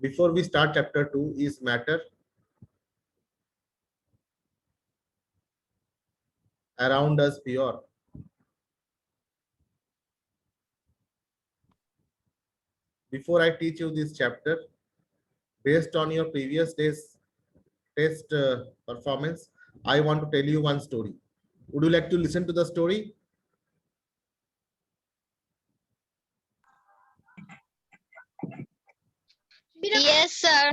Before we start chapter 2, is matter around us pure? Before I teach you this chapter, based on your previous day's test performance, I want to tell you one story. Would you like to listen to the story? Yes, sir.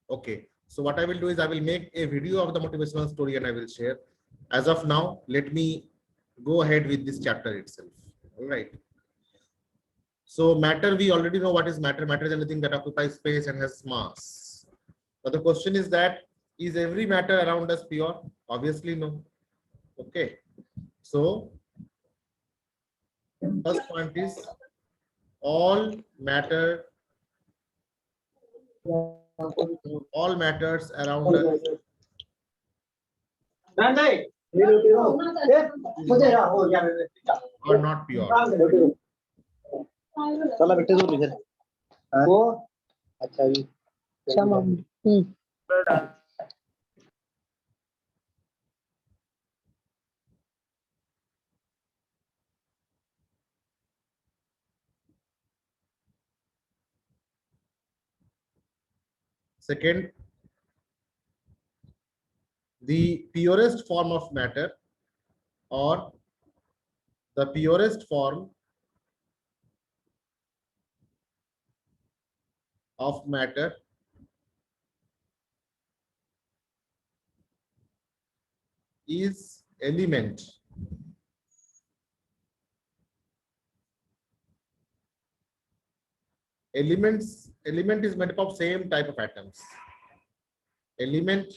Okay. So what I will do is I will make a video of the motivational story and I will share. As of now, let me go ahead with this chapter itself. All right. So matter, we already know what is matter. Matter is anything that occupies space and has mass. But the question is that, is every matter around us pure? Obviously no. Okay. So first point is all matters around us are not pure. चला बेटे दो इधर वो अच्छा जी Second, the purest form of matter or the purest form of matter is element. Element is made up of same type of atoms. Element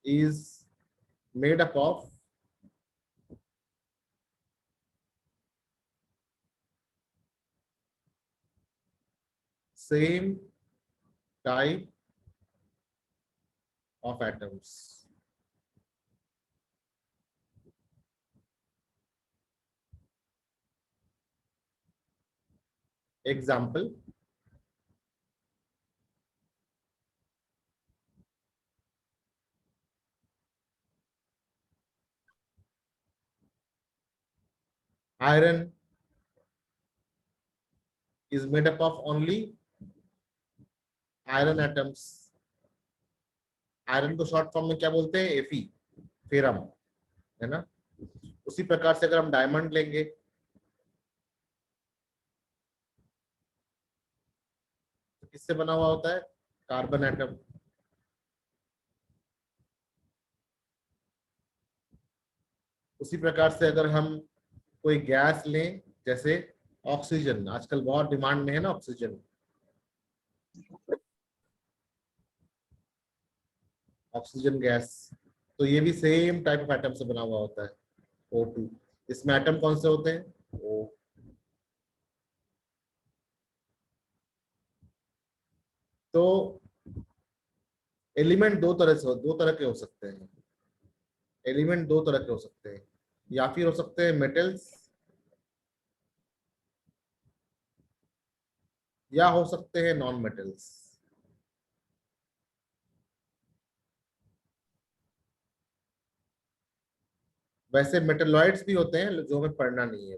is made up of same type of atoms. Example, iron is made up of only iron atoms. Iron को short form में क्या बोलते हैं? एफी, ferrum, है ना। उसी प्रकार से अगर हम डायमंड लेंगे, तो किससे बना हुआ होता है? Carbon atom. उसी प्रकार से अगर हम कोई गैस लें, जैसे ऑक्सीजन, आजकल बहुत डिमांड में है ना ऑक्सीजन, ऑक्सीजन गैस, तो ये भी सेम टाइप ऑफ एटम से बना हुआ होता है, O2। इसमें एटम कौन से होते हैं? O। तो एलिमेंट दो तरह के हो सकते हैं। एलिमेंट दो तरह के हो सकते हैं, या फिर हो सकते हैं मेटल्स, या हो सकते हैं नॉन मेटल्स। वैसे मेटलॉइड्स भी होते हैं जो हमें पढ़ना नहीं है,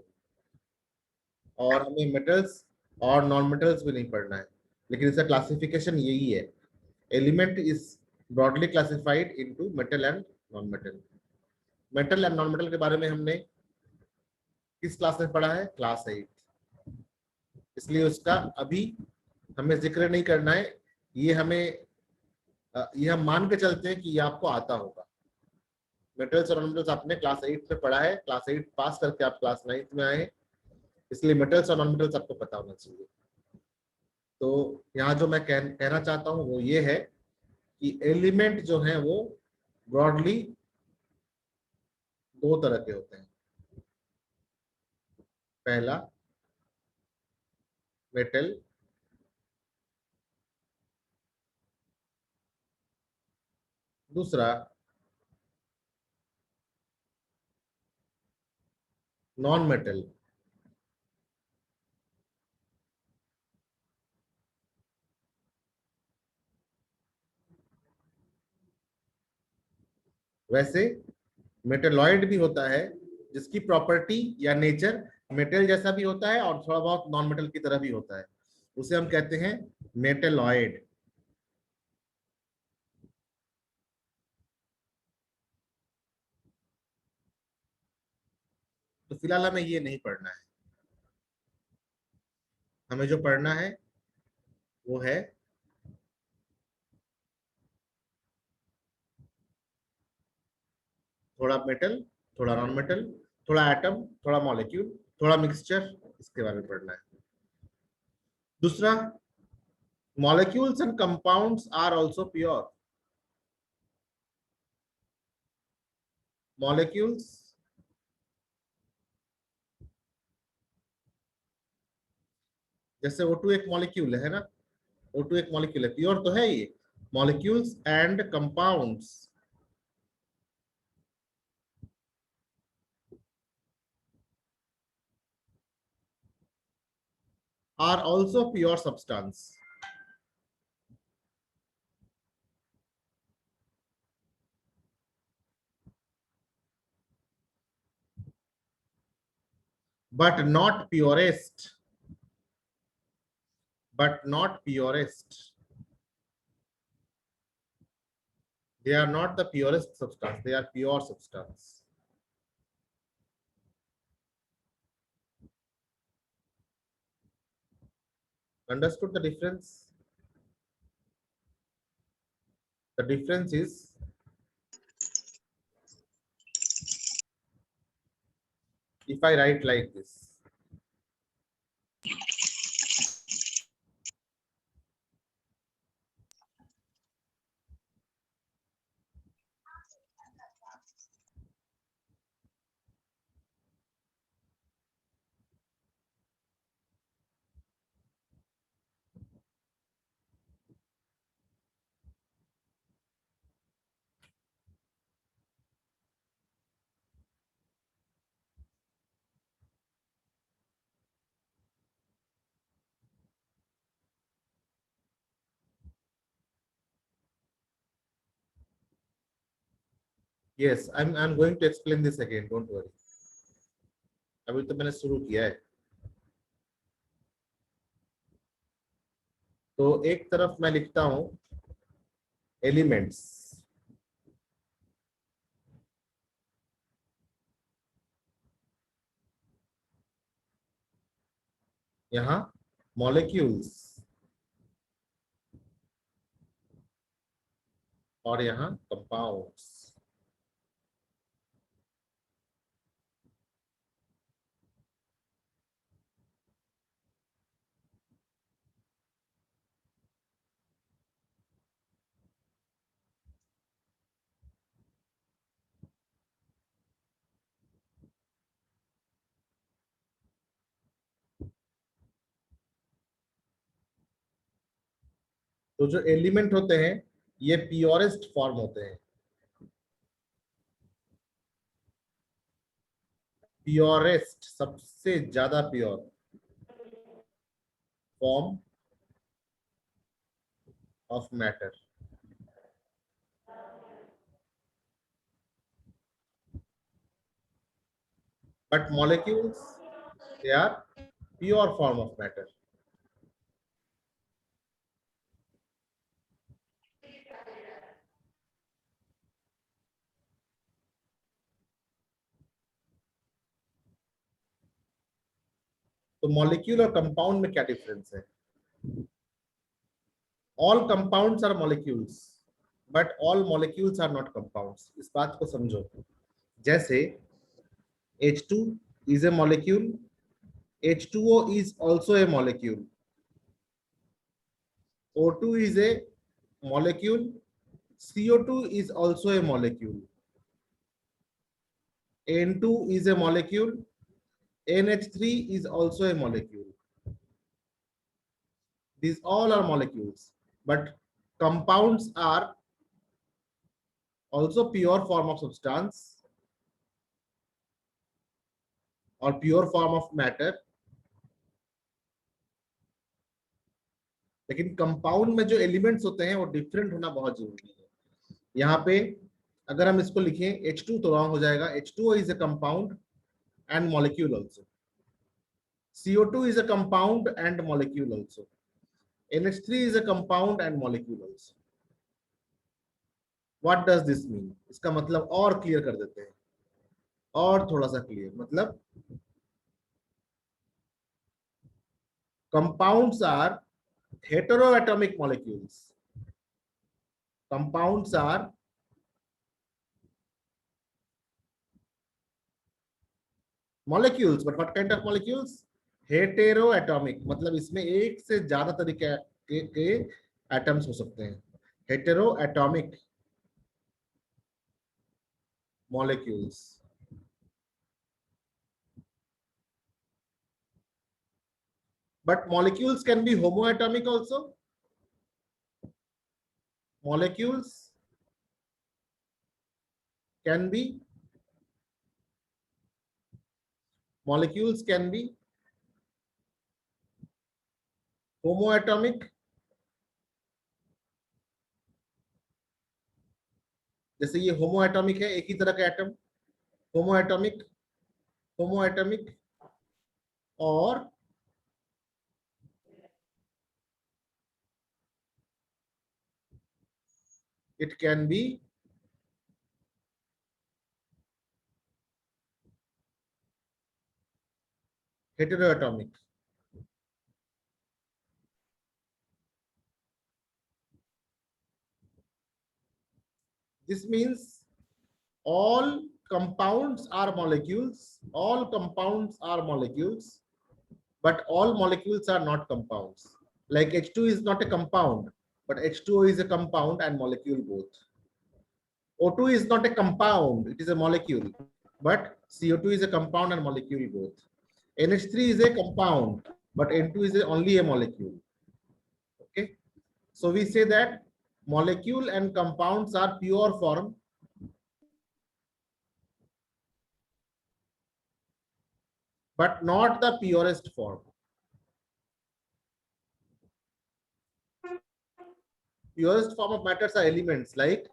और हमें मेटल्स और नॉन मेटल्स भी नहीं पढ़ना है, लेकिन इसका क्लासिफिकेशन यही है। Element is broadly classified into metal and non metal. Metal and non metal के बारे में हमने किस क्लास में पढ़ा है? क्लास 8। इसलिए उसका अभी हमें जिक्र नहीं करना है। ये हम मान के चलते हैं कि ये आपको आता होगा। मेटल्स और नॉन मेटल्स आपने क्लास 8 में पढ़ा है, क्लास 8 पास करके आप क्लास 9 में आए, इसलिए मेटल्स और नॉन मेटल्स आपको पता होना चाहिए। तो यहाँ जो मैं कहना चाहता हूँ वो ये है कि एलिमेंट जो है वो ब्रॉडली दो तरह के होते हैं। पहला मेटल, दूसरा नॉन मेटल, वैसे मेटेलॉइड भी होता है जिसकी प्रॉपर्टी या नेचर मेटल जैसा भी होता है और थोड़ा बहुत नॉन मेटल की तरह भी होता है, उसे हम कहते हैं मेटेलॉइड। तो फिलहाल हमें ये नहीं पढ़ना है, हमें जो पढ़ना है वो है थोड़ा मेटल, थोड़ा नॉन मेटल, थोड़ा एटम, थोड़ा मॉलिक्यूल, थोड़ा मिक्सचर, इसके बारे में पढ़ना है। दूसरा, molecules and compounds are also pure. Molecules जैसे O2 एक मॉलिक्यूल है ना, O2 एक मॉलिक्यूल है, प्योर तो है ये। Molecules and compounds are also pure substance, but not purest, but not purest. They are not the purest substance, they are pure substance. Understood the difference? The difference is if I write like this, yes, I'm going to explain this again, don't worry. अभी तो मैंने शुरू किया है। तो एक तरफ मैं लिखता हूं एलिमेंट्स, यहाँ मॉलिक्यूल्स और यहाँ कंपाउंड्स। तो जो एलिमेंट होते हैं ये प्योरेस्ट फॉर्म होते हैं, प्योरेस्ट सबसे ज्यादा pure form of matter. But molecules they are pure form of matter. तो मॉलिक्यूल और कंपाउंड में क्या डिफरेंस है? All compounds are molecules but all molecules are not compounds. इस बात को समझो। जैसे H2 is a molecule, H2O is also a molecule, O2 is a molecule, CO2 is also a molecule, N2 is a molecule, NH3 is also a molecule. These all are molecules, but compounds are also pure form of substance or pure form of matter. लेकिन compound में जो elements होते हैं वो different होना बहुत जरूरी है। यहाँ पे अगर हम इसको लिखें H2 तो रॉन्ग हो जाएगा। H2O is a compound and molecule also. CO2 is a compound and molecule also. NH3 is a compound and molecule also. What does this mean? इसका मतलब और क्लियर कर देते हैं, और थोड़ा सा क्लियर, मतलब compounds are heteroatomic molecules. Compounds are molecules, but what kind of molecules? Heteroatomic, मतलब इसमें एक से ज्यादा तरीके के एटम्स हो सकते हैं। Heteroatomic molecules. But molecules can be homoatomic also. Molecules can be homoatomic. जैसे ये होमोएटॉमिक है, एक ही तरह का एटम, होमोएटॉमिक, होमोएटॉमिक, और it can be heteroatomic. This means all compounds are molecules, all compounds are molecules, but all molecules are not compounds. Like H2 is not a compound, but H2O is a compound and molecule both. O2 is not a compound, it is a molecule, but CO2 is a compound and molecule both. NH3 is a compound, but N2 is only a molecule. Okay, so we say that molecule and compounds are pure form, but not the purest form. Purest form of matters are elements like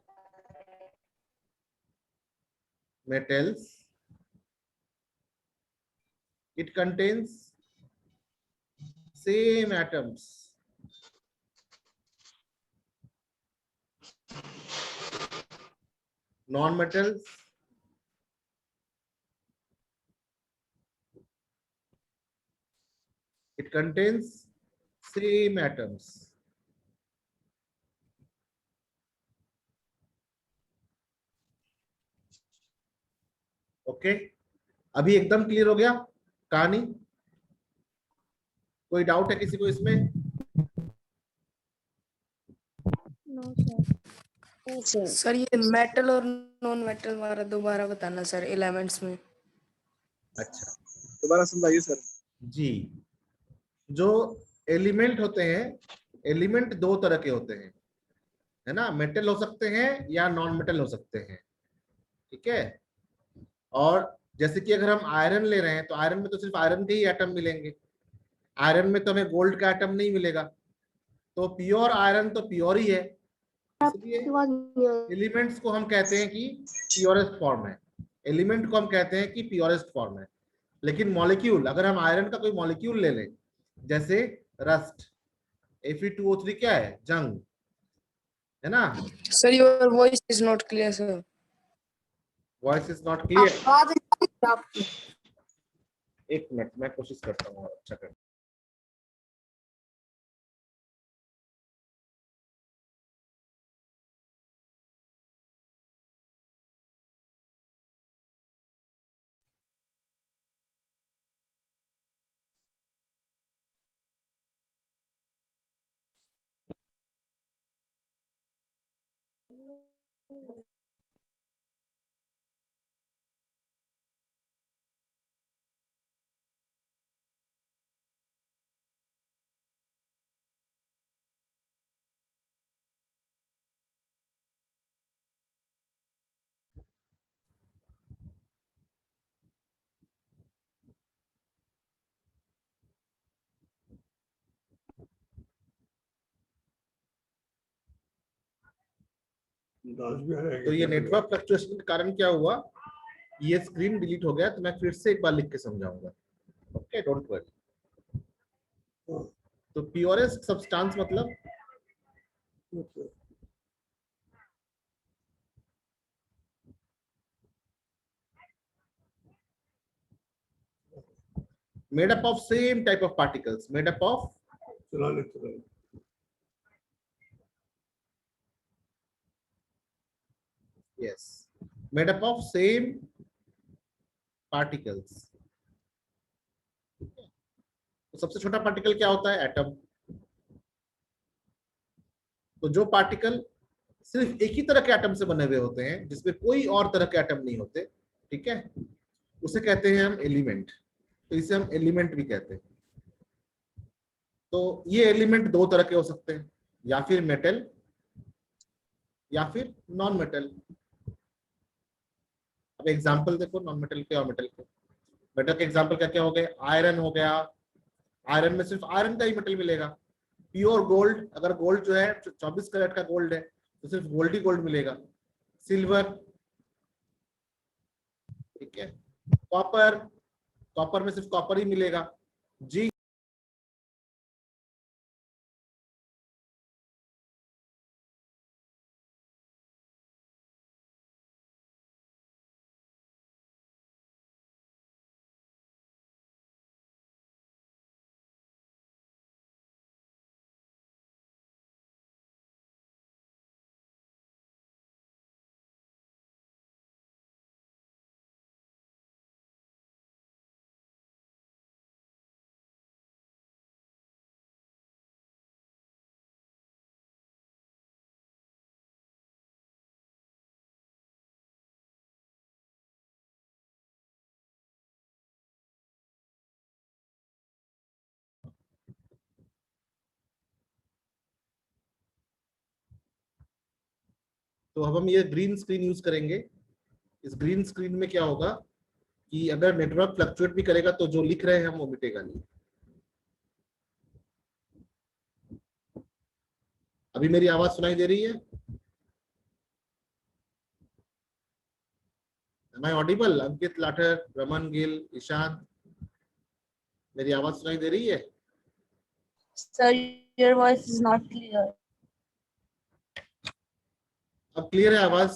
metals. It contains same atoms. Non-metals, it contains same atoms. Okay, अभी एकदम clear हो गया कहानी? कोई doubt है किसी को इसमें? सर ये मेटल और नॉन मेटल वाला दोबारा बताना सर, एलिमेंट्स में। अच्छा, दोबारा समझाइए सर। जी, जो एलिमेंट होते हैं, एलिमेंट दो तरह के होते हैं, है ना? मेटल हो सकते हैं या नॉन मेटल हो सकते हैं, ठीक है? और जैसे कि अगर हम आयरन ले रहे हैं तो आयरन में तो सिर्फ आयरन के ही एटम मिलेंगे, आयरन में तो हमें गोल्ड का एटम नहीं मिलेगा। तो प्योर आयरन तो प्योर ही है, इसलिए एलिमेंट्स को हम कहते हैं कि प्योरेस्ट फॉर्म है, एलिमेंट को हम कहते हैं कि प्योरेस्ट फॉर्म है। लेकिन मॉलिक्यूल, अगर हम आयरन का कोई मॉलिक्यूल ले लें, जैसे रस्ट, Fe2O3 क्या है? जंग, है ना? Sir your voice is not clear sir. Voice is not clear? आवाज आपकी। एक मिनट, मैं कोशिश करता हूँ अच्छा करने। तो ये नेटवर्क फ्लक्चुएशन के कारण क्या हुआ, ये स्क्रीन डिलीट हो गया, तो मैं फिर से एक बार लिख के समझाऊंगा। Okay, don't worry. तो प्योरेस्ट सब्सटेंस मतलब made up of same type of particles, made up of yes, made up of same particles। तो सबसे छोटा पार्टिकल क्या होता है, एटम। तो जो पार्टिकल सिर्फ एक ही तरह के एटम से बने हुए होते हैं, जिसमें कोई और तरह के एटम नहीं होते, ठीक है, उसे कहते हैं हम एलिमेंट। तो इसे हम एलिमेंट भी कहते हैं। तो ये एलिमेंट दो तरह के हो सकते हैं, या फिर मेटल या फिर नॉन मेटल। अब एग्जांपल देखो नॉन मेटल के और मेटल के। मेटल के एग्जांपल क्या क्या हो गए, आयरन हो गया, आयरन में सिर्फ आयरन का ही मेटल मिलेगा। प्योर गोल्ड, अगर गोल्ड जो है 24 कैरेट का गोल्ड है तो सिर्फ गोल्ड ही गोल्ड मिलेगा। सिल्वर, ठीक है, कॉपर, कॉपर में सिर्फ कॉपर ही मिलेगा। जी तो अब हम ये ग्रीन स्क्रीन यूज करेंगे। इस ग्रीन स्क्रीन में क्या होगा कि अगर नेटवर्क फ्लक्चुएट भी करेगा तो जो लिख रहे हैं हम वो मिटेगा नहीं। अभी मेरी आवाज सुनाई दे रही है? Am I audible? अंकित लाठर, रमन गिल, ईशान, मेरी आवाज सुनाई दे रही है? Sir, your voice is not clear. अब क्लियर है आवाज?